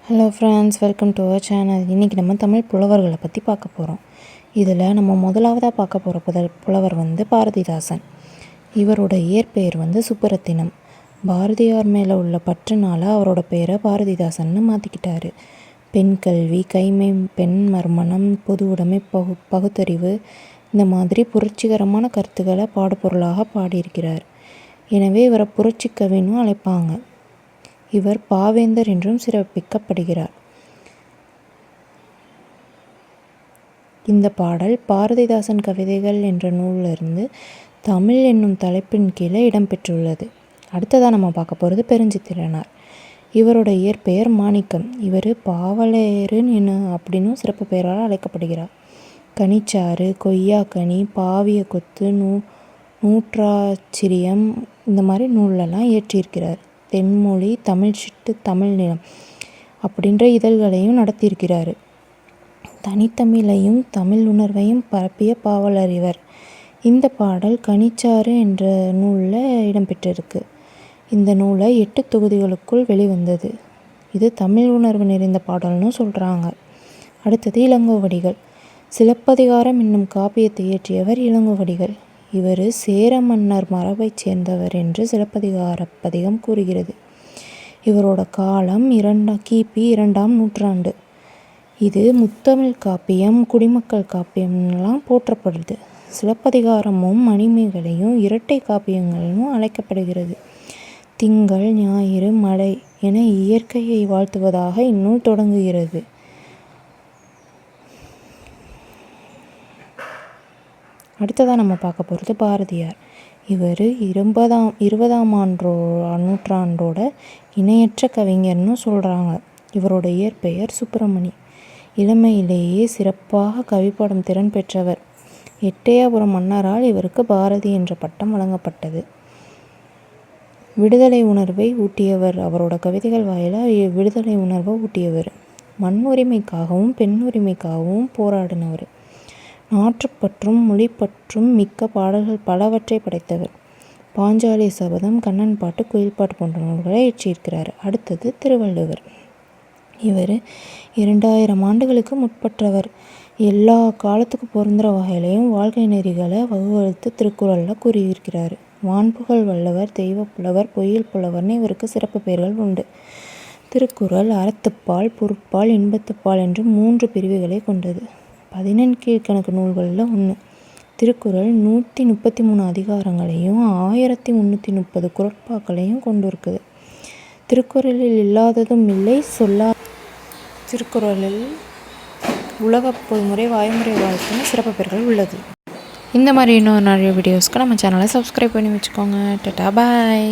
Hello friends, welcome to our channel. இன்றைக்கி நம்ம தமிழ் புலவர்களை பற்றி பார்க்க போகிறோம். இதில் நம்ம முதலாவதாக பார்க்க போகிற புலவர் பாரதிதாசன். இவரோட இயற்பெயர் சுப்புரத்தினம். பாரதியார் மேலே உள்ள பற்றுனால அவரோட பேரை பாரதிதாசன்னு மாற்றிக்கிட்டாரு. பெண் கல்வி, கைமை, பெண் மறுமணம், பொது உடைமை, பகுத்தறிவு, இந்த மாதிரி புரட்சிகரமான கருத்துக்களை பாடுபொருளாக பாடியிருக்கிறார். எனவே இவரை புரட்சி கவின்னு அழைப்பாங்க. இவர் பாவேந்தர் என்றும் சிறப்பிக்கப்படுகிறார். இந்த பாடல் பாரதிதாசன் கவிதைகள் என்ற நூலிலிருந்து தமிழ் என்னும் தலைப்பின் கீழே இடம்பெற்றுள்ளது. அடுத்ததாக நம்ம பார்க்க போகிறது பெருஞ்சித்திரனார். இவரோட இயற்பெயர் மாணிக்கம். இவர் பாவலேரன் அப்படின்னும் சிறப்பு பெயரால் அழைக்கப்படுகிறார். கனிச்சாறு, கொய்யாக்கனி, பாவிய கொத்து, நூற்றாச்சிரியம் இந்த மாதிரி நூலெல்லாம் இயற்றியிருக்கிறார். தென்மொழி, தமிழ் சிட்டு, தமிழ் நிலம் அப்படின்ற இதழ்களையும் நடத்தியிருக்கிறார். தனித்தமிழையும் தமிழ் உணர்வையும் பரப்பிய பாவலர் இவர். இந்த பாடல் கனிச்சாறு என்ற நூலில் இடம்பெற்றிருக்கு. இந்த நூலை 8 தொகுதிகளுக்குள் வெளிவந்தது. இது தமிழ் உணர்வு நிறைந்த பாடல்னு சொல்கிறாங்க. அடுத்தது இளங்கோவடிகள். சிலப்பதிகாரம் என்னும் காப்பியத்தை இயற்றியவர் இளங்கோவடிகள். இவர் சேர மன்னர் மரபைச் சேர்ந்தவர் என்று சிலப்பதிகார பதிகம் கூறுகிறது. இவரோட காலம் கிபி 2ஆம் நூற்றாண்டு. இது முத்தமிழ் காப்பியம், குடிமக்கள் காப்பியம்லாம் போற்றப்படுது. சிலப்பதிகாரமும் மணிமேகலையும் இரட்டை காப்பியங்களும் அழைக்கப்படுகிறது. திங்கள், ஞாயிறு, மழை என இயற்கையை வாழ்த்துவதாக இந்நூல் தொடங்குகிறது. அடுத்ததாக நம்ம பார்க்க போகிறது பாரதியார். இவர் 20ஆம் நூற்றாண்டோட இணையற்ற கவிஞர்னு சொல்கிறாங்க. இவரோட இயற்பெயர் சுப்பிரமணி. இளமையிலேயே சிறப்பாக கவிப்பாடும் திறன் பெற்றவர். எட்டயபுரம் மன்னரால் இவருக்கு பாரதி என்ற பட்டம் வழங்கப்பட்டது. விடுதலை உணர்வை ஊட்டியவர். அவரோட கவிதைகள் வாயிலாக விடுதலை உணர்வை ஊட்டியவர். மண் உரிமைக்காகவும் பெண் உரிமைக்காகவும் போராடினவர். நாட்டுப்பற்றும் மொழிப்பற்றும் மிக்க பாடல்கள் பலவற்றை படைத்தவர். பாஞ்சாலி சபதம், கண்ணன் பாட்டு, குயில் பாட்டு போன்ற நூல்களை இயற்றியிருக்கிறார். அடுத்தது திருவள்ளுவர். இவர் 2000 ஆண்டுகளுக்கு முற்பட்டவர். எல்லா காலத்துக்கும் பொருந்துகிற வகையிலையும் வாழ்க்கை நெறிகளை வகுவழுத்து திருக்குறளில் கூறியிருக்கிறார். வான்புகழ் வல்லவர், தெய்வ புலவர், பொய்யில் புலவர்னு இவருக்கு சிறப்பு பெயர்கள் உண்டு. திருக்குறள் அறத்துப்பால், பொருட்பால், இன்பத்துப்பால் என்று 3 பிரிவுகளை கொண்டது. 14 கீழ்கணக்கு நூல்களில் ஒன்று. திருக்குறள் 133 அதிகாரங்களையும் 1330 குறட்பாக்களையும் கொண்டிருக்குது. திருக்குறளில் இல்லாததும் இல்லை, திருக்குறளில் உலக பொதுமுறை, வாய்முறை வாழ்த்துன்னு சிறப்பு பெயர்கள் உள்ளது. இந்த மாதிரி இன்னும் நிறைய வீடியோஸ்க்கு நம்ம சேனலை சப்ஸ்கிரைப் பண்ணி வச்சுக்கோங்க. டாடா, பாய்.